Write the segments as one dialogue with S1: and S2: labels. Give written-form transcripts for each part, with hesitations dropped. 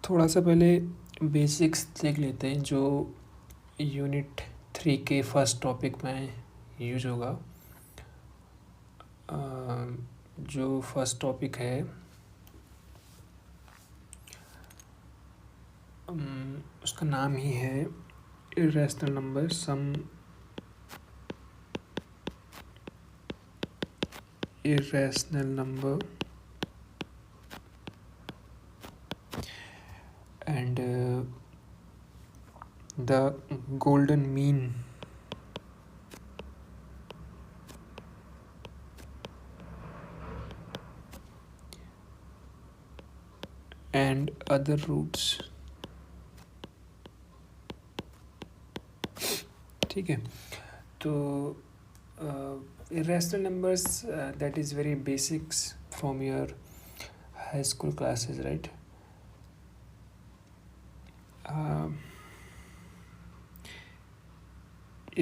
S1: थोड़ा सा पहले बेसिक्स देख लेते हैं जो यूनिट 3 के फर्स्ट टॉपिक में यूज होगा। जो फर्स्ट टॉपिक है उसका नाम ही है irrational number, some irrational number and the golden mean and other roots। ठीक है, तो irrational numbers that is very basics from your high school classes, right?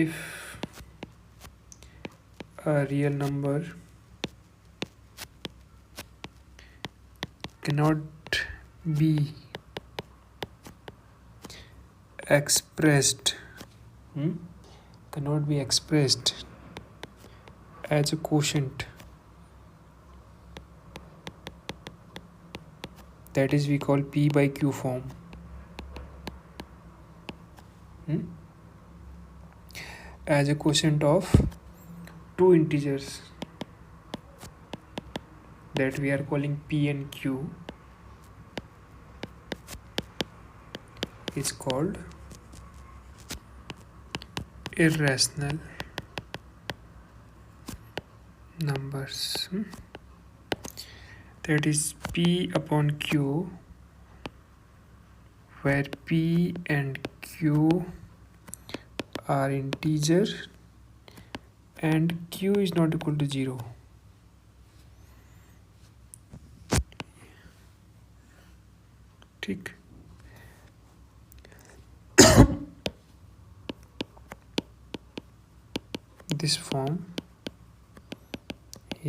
S1: If a real number cannot be expressed as a quotient, that is we call P by Q form, as a quotient of two integers that we are calling P and Q is called irrational numbers। That is P upon Q, where P and Q are integer and Q is not equal to 0। ठीक, this form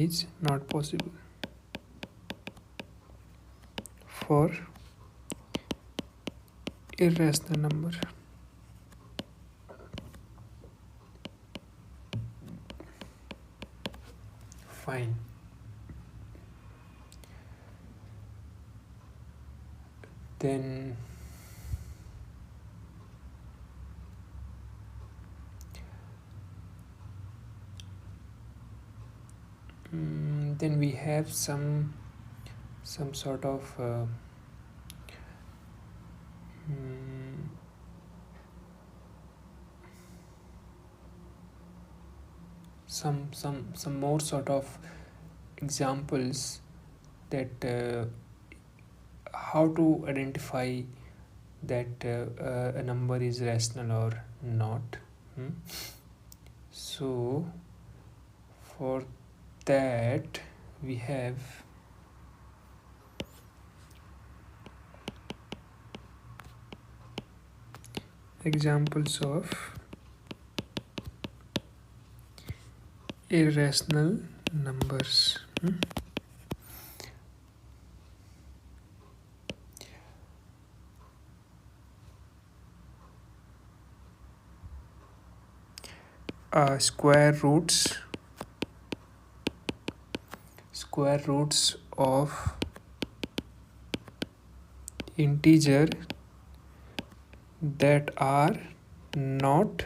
S1: is not possible for irrational number। Fine, then we have some sort of some more sort of examples that how to identify that a number is rational or not। So for that we have examples of irrational numbers। Square roots of integer that are not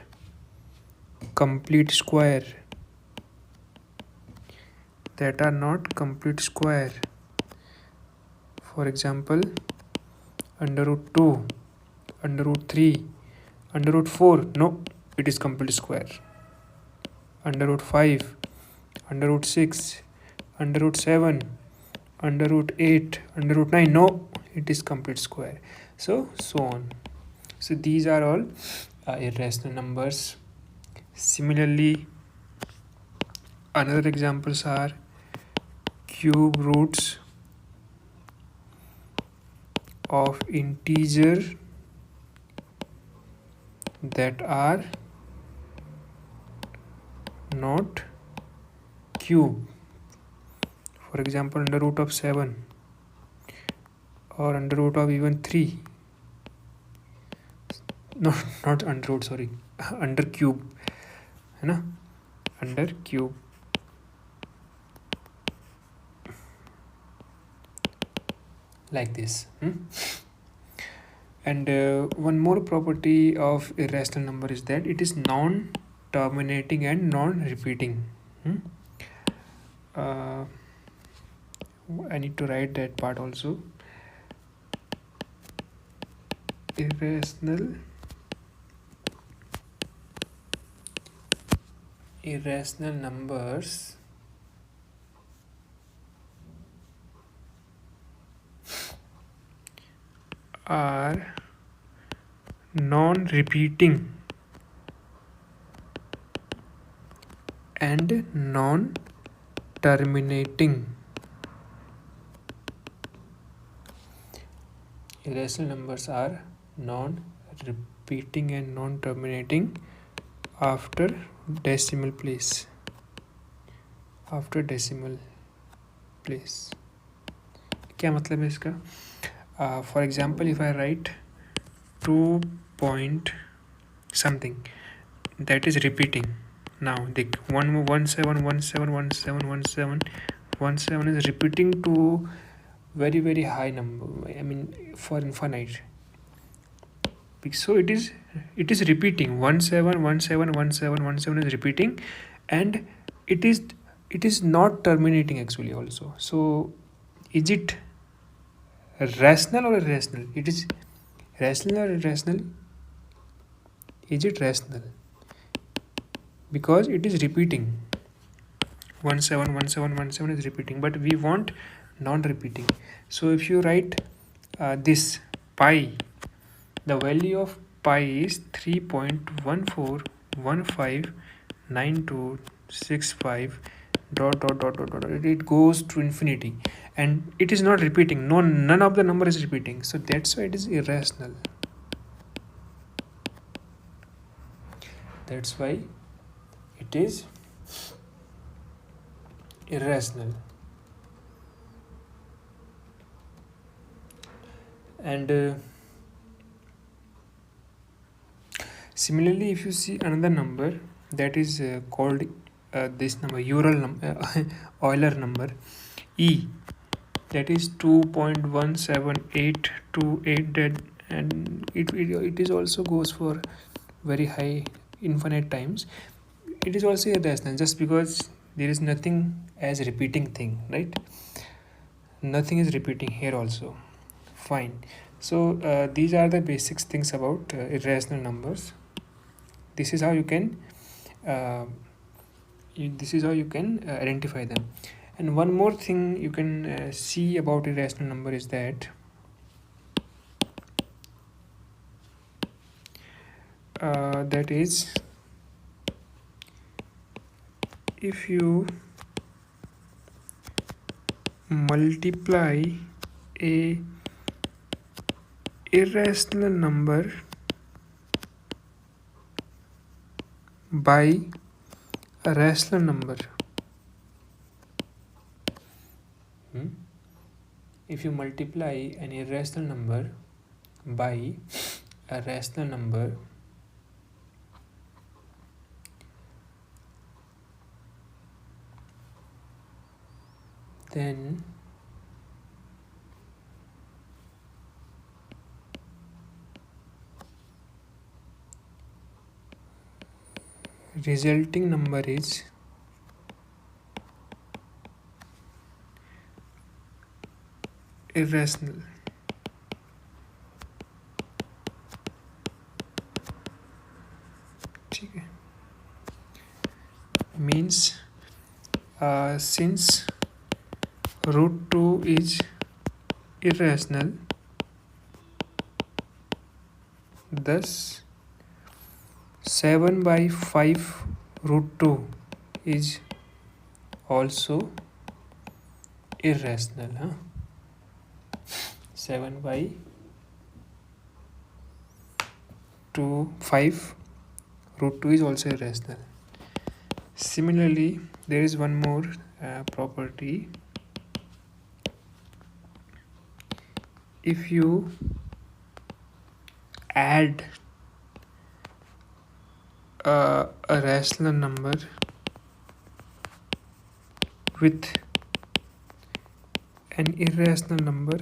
S1: complete square, for example under root 2, under root 3, under root 4, no, it is complete square, under root 5, under root 6, under root 7, under root 8, under root 9, no, it is complete square, so on. So these are all irrational numbers. Similarly, another examples are cube roots of integer that are not cube, for example under root of 7 or under root of even 3. No, not under root, sorry, under cube, है ना, under cube. Like this. And one more property of irrational number is that it is non-terminating and non-repeating. I need to write that part also. Irrational numbers are non-repeating and non-terminating. Irrational numbers are non-repeating and non-terminating after decimal place. After decimal place. क्या मतलब है इसका? For example, if I write 2 point something, that is repeating. Now the 1717171717 is repeating to very very high number, I mean for infinite. So it is repeating. 17171717 is repeating, and it is not terminating actually also. So is it rational or irrational? It is rational or irrational? Is it rational? Because it is repeating. 171717 is repeating, but we want non-repeating. So if you write this pi, the value of pi is 3.14159265 ... It goes to infinity, and it is not repeating. None of the number is repeating, so that's why it is irrational. That's why it is irrational. And similarly, if you see another number that is called this number Euler number E, that is 2.17828, and it is also goes for very high infinite times. It is also irrational just because there is nothing as repeating thing, right? Nothing is repeating here also. Fine. So these are the basic things about irrational numbers. This is how you can identify them. And one more thing you can see about irrational number is that that is, if you multiply a irrational number by a rational number, if you multiply an irrational number by a rational number, then resulting number is irrational. Means since root 2 is irrational, thus 7/5 root 2 is also irrational. 7/5 root 2 is also irrational. Similarly, there is one more property. if you add a rational number with an irrational number,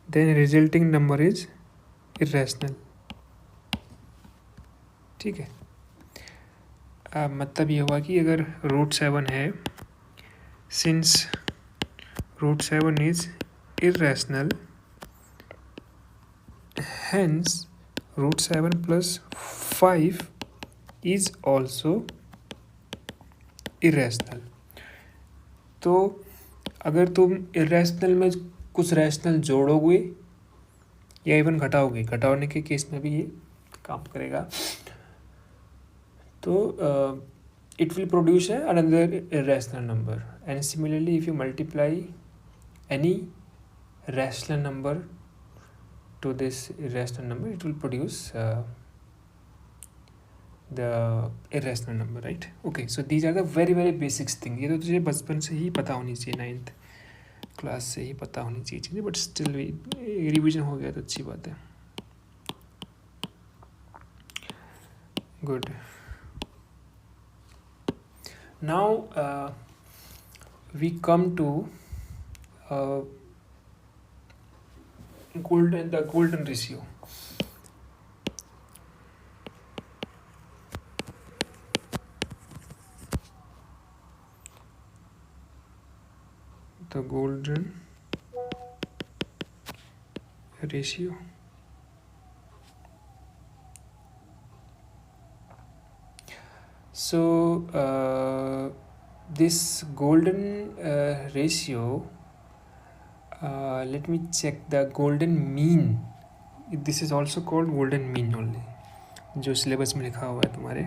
S1: then resulting number is irrational. ठीक है, मतलब ये हुआ कि अगर √7 है, since √7 is irrational, hence √7 plus 5 is also irrational. तो अगर तुम irrational में कुछ रैशनल जोड़ोगे या इवन घटाओगे, घटाने के केस में भी ये काम करेगा, तो it will produce another irrational number. And similarly, if you multiply any rational number to this irrational number, it will produce the irrational number, right? Okay, so these are the very very basics thing. ये तो तुझे बचपन से ही पता होनी चाहिए, 9th class से ही पता होनी चाहिए चीज़ें, बट स्टिल रिविजन हो गया तो अच्छी बात है. Good. Now we come to the golden ratio. The golden ratio. So this golden ratio, let me check the golden mean. This is also called golden mean only, जो syllabus में लिखा हुआ है तुम्हारे.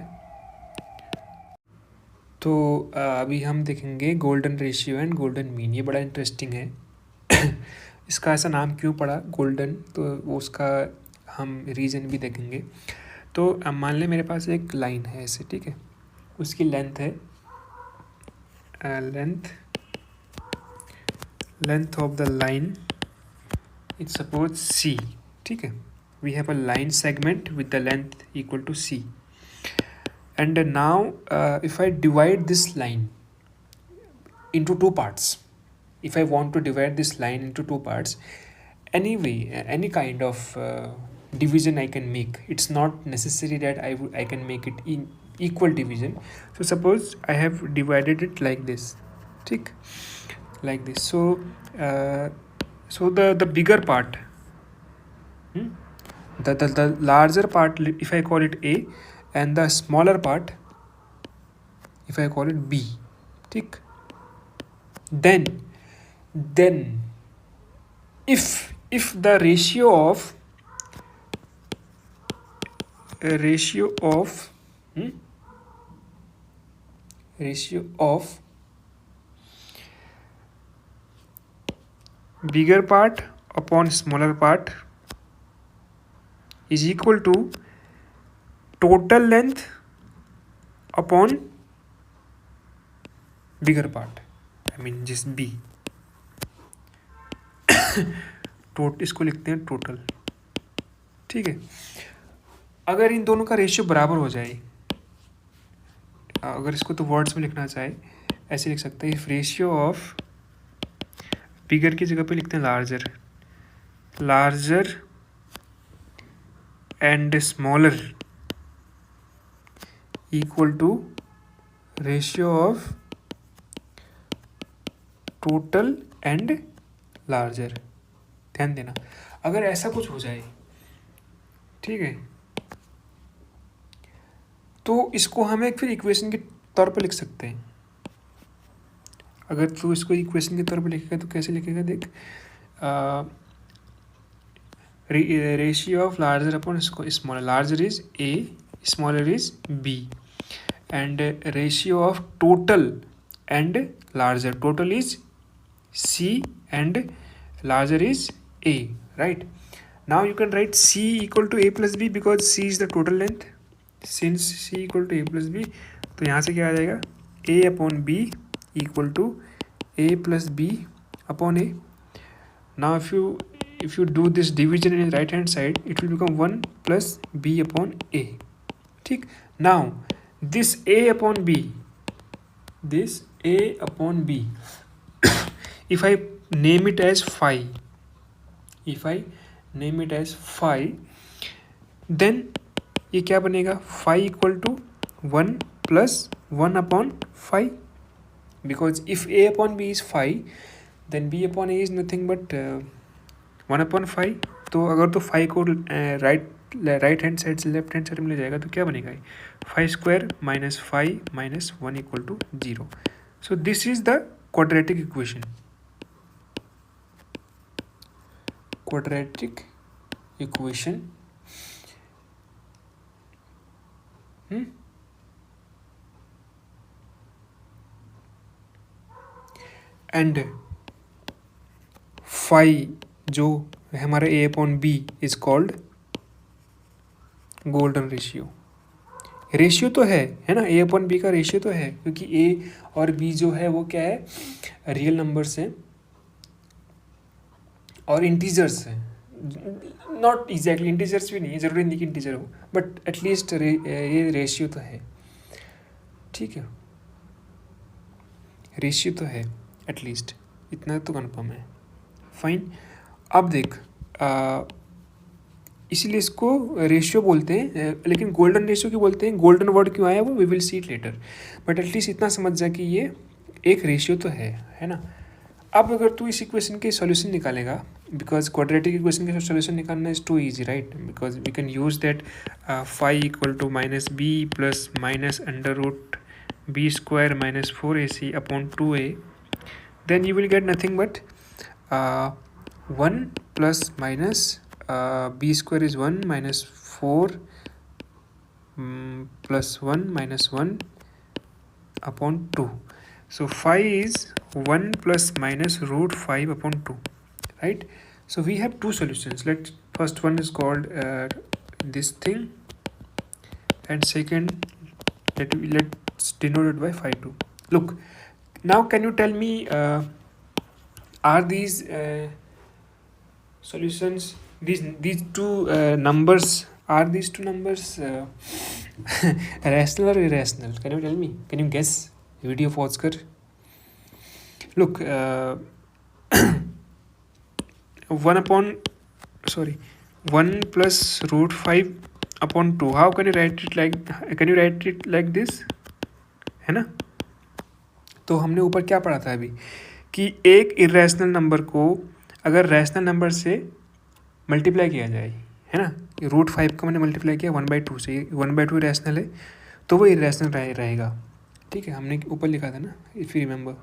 S1: तो अभी हम देखेंगे golden ratio and golden mean. ये बड़ा इंटरेस्टिंग है. इसका ऐसा नाम क्यों पड़ा गोल्डन, तो वो उसका हम रीज़न भी देखेंगे. तो मान ले मेरे पास एक लाइन है ऐसे, ठीक है, उसकी लेंथ है length of the line it's suppose c. ठीक है, we have a line segment with the length equal to c. And now if I divide this line into two parts, if I want to divide this line into two parts, anyway, any kind of division I can make. It's not necessary that I can make it in equal division. So suppose I have divided it like this, ठीक, like this. So the bigger part, the larger part, if I call it A, and the smaller part if I call it B, ठीक. Then if the ratio of bigger part upon smaller part is equal to total length upon bigger part, I mean just B. इसको लिखते हैं total. ठीक है, अगर इन दोनों का ratio बराबर हो जाए, अगर इसको तो वर्ड्स में लिखना चाहे ऐसे लिख सकते हैं. इफ रेशियो ऑफ बिगर की जगह पे लिखते हैं larger and smaller equal to ratio of total and larger. ध्यान देना, अगर ऐसा कुछ हो जाए, ठीक है, तो इसको हम एक फिर इक्वेशन के तौर पर लिख सकते हैं. अगर तू इसको इक्वेशन के तौर पर लिखेगा तो कैसे लिखेगा, देख, ratio of larger upon smaller. Larger is A, smaller is B, and ratio of total and larger, total is C and larger is A, right? Now you can write C equal to A plus B because C is the total length. Since C equal to A plus B, तो यहाँ से क्या आ जाएगा, A upon B equal to a plus b upon a. Now if you do this division in the right hand side, it will become 1 plus b upon a. ठीक. Now this a upon b, if I name it as phi, then ये क्या बनेगा? phi equal to 1 plus 1 upon phi, because if a upon b is phi, then b upon a is nothing but 1 upon phi. तो अगर तो phi को right hand side से left hand side में ले जाएगा तो क्या बनेगा? phi square minus phi minus 1 equal to 0. So this is the quadratic equation. And phi जो है हमारा a upon b is called golden ratio तो है ना, a अपॉन b का रेशियो तो है, क्योंकि a और b जो है वो क्या है? रियल नंबर्स हैं और इंटीजर्स हैं. नॉट एग्जैक्टली इंटीजर्स भी नहीं है, ज़रूरी नहीं कि इंटीजर हो, बट एटलीस्ट ये रेशियो तो है. ठीक है, रेशियो तो है एटलीस्ट, इतना तो कन्फर्म है. फाइन. अब देख, इसीलिए इसको रेशियो बोलते हैं, लेकिन गोल्डन रेशियो क्यों बोलते हैं? गोल्डन वर्ड क्यों आया वो we will see it later, but at least इतना समझ जा कि ये एक रेशियो तो है ना. अब अगर तू इस इक्वेशन के सॉल्यूशन निकालेगा, बिकॉज क्वाड्रेटिक इक्वेशन के सॉल्यूशन निकालना is too easy, right? Because we can use that phi equal to minus b plus minus under root b square minus 4ac upon 2a. Then you will get nothing but 1 plus minus b square is 1 minus 4 plus 1 minus 1 upon 2. So phi is 1 plus minus root 5 upon 2, right? So we have two solutions. First one is called this thing, and second let's denote it by phi 2. Look, now can you tell me, are these solutions, these two numbers, are these two numbers rational or irrational? Can you tell me? Can you guess? Video pause कर. Look, 1 plus root 5 upon 2. How can you write it like this? है ना? तो हमने ऊपर क्या पढ़ा था अभी, कि एक इरेशनल नंबर को अगर रैशनल नंबर से मल्टीप्लाई किया जाए, है ना, रूट 5 का मैंने मल्टीप्लाई किया 1/2 से, 1/2 रैशनल है तो वो इरेशनल रहेगा. ठीक है, हमने ऊपर लिखा था ना, if you remember,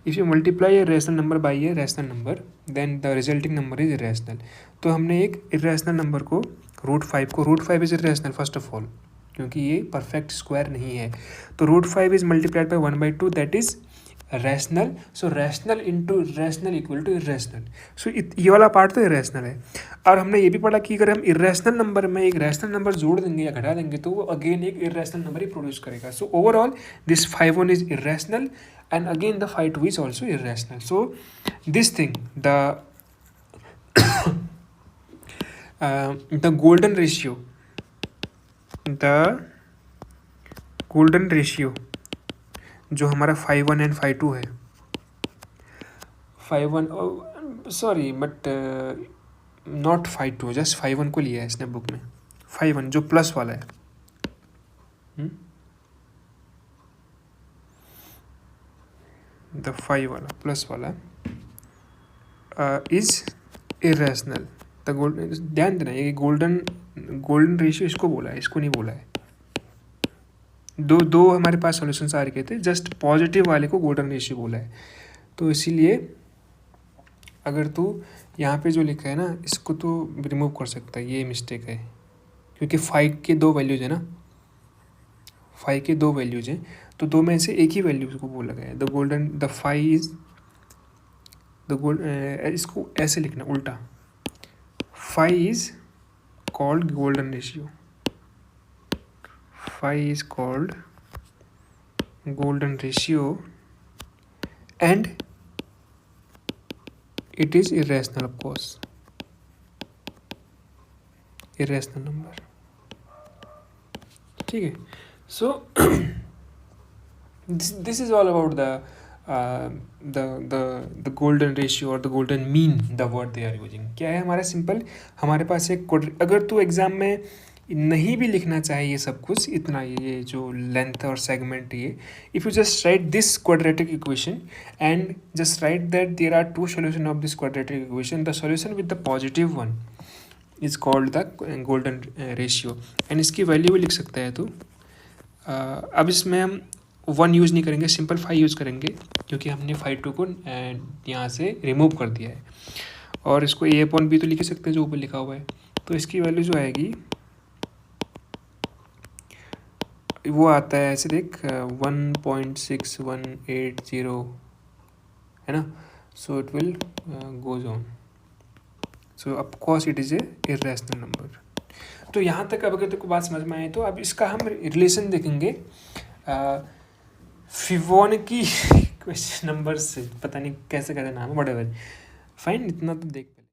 S1: if you multiply a rational number by a rational number then the resulting number is irrational. तो हमने एक इरेशनल नंबर को root 5 is irrational first of all, क्योंकि ये परफेक्ट स्क्वायर नहीं है. तो root 5 is multiplied by 1/2, that is rational. So rational into rational equal to irrational. So ये वाला पार्ट तो इरेशनल है. और हमने ये भी पढ़ा कि अगर हम इरेशनल नंबर में एक रैशनल नंबर जोड़ देंगे या घटा देंगे तो वो अगेन एक इरेशनल नंबर ही प्रोड्यूस करेगा. So overall this 5/1 is irrational and again the phi 2 is also irrational. So this thing, the golden ratio जो हमारा phi 1 and phi 2 है, phi 1 sorry but not phi 2, just phi 1 को लिया है इसने book में. phi 1 जो प्लस वाला है, द phi वाला प्लस वाला इज इरेशनल. द गोल्डन, ध्यान देना ये गोल्डन रेशियो इसको बोला है, इसको नहीं बोला है. दो हमारे पास सॉल्यूशंस आ रखे थे, जस्ट पॉजिटिव वाले को गोल्डन रेशियो बोला है. तो इसीलिए अगर तू यहाँ पे जो लिखा है ना इसको तो रिमूव कर सकता है, ये मिस्टेक है, क्योंकि phi के दो वैल्यूज है ना, phi के दो वैल्यूज हैं, तो दो में से एक ही वैल्यू को बोला गया है. द phi इज इसको ऐसे लिखना उल्टा, phi is called golden ratio, phi is called golden ratio and it is irrational, of course, irrational number. ठीक है. So this is all about the golden ratio or the golden mean, the word they are using. क्या है हमारा simple, हमारे पास एक अगर तू exam में नहीं भी लिखना चाहे ये सब कुछ इतना, ये जो लेंथ और सेगमेंट, ये if you just write this quadratic equation and just write that there are two solution of this quadratic equation, the solution with the positive one is called the golden ratio. And इसकी value भी लिख सकता है तू. अब इसमें हम 1 use नहीं करेंगे, सिंपल 5 यूज़ करेंगे, क्योंकि हमने 5 को यहाँ से रिमूव कर दिया है. और इसको a/b तो लिख सकते हैं जो ऊपर लिखा हुआ है. तो इसकी वैल्यू जो आएगी वो आता है ऐसे देख 1.6180 है ना. So it will goes on. So of course it is a irrational number. तो यहाँ तक अब अगर तेरे को बात समझ में आए तो अब इसका हम रिलेशन देखेंगे फिबोनाची क्वेश्चन नंबर से. पता नहीं कैसे कहते नाम है, बड़े फाइन, इतना तो देख.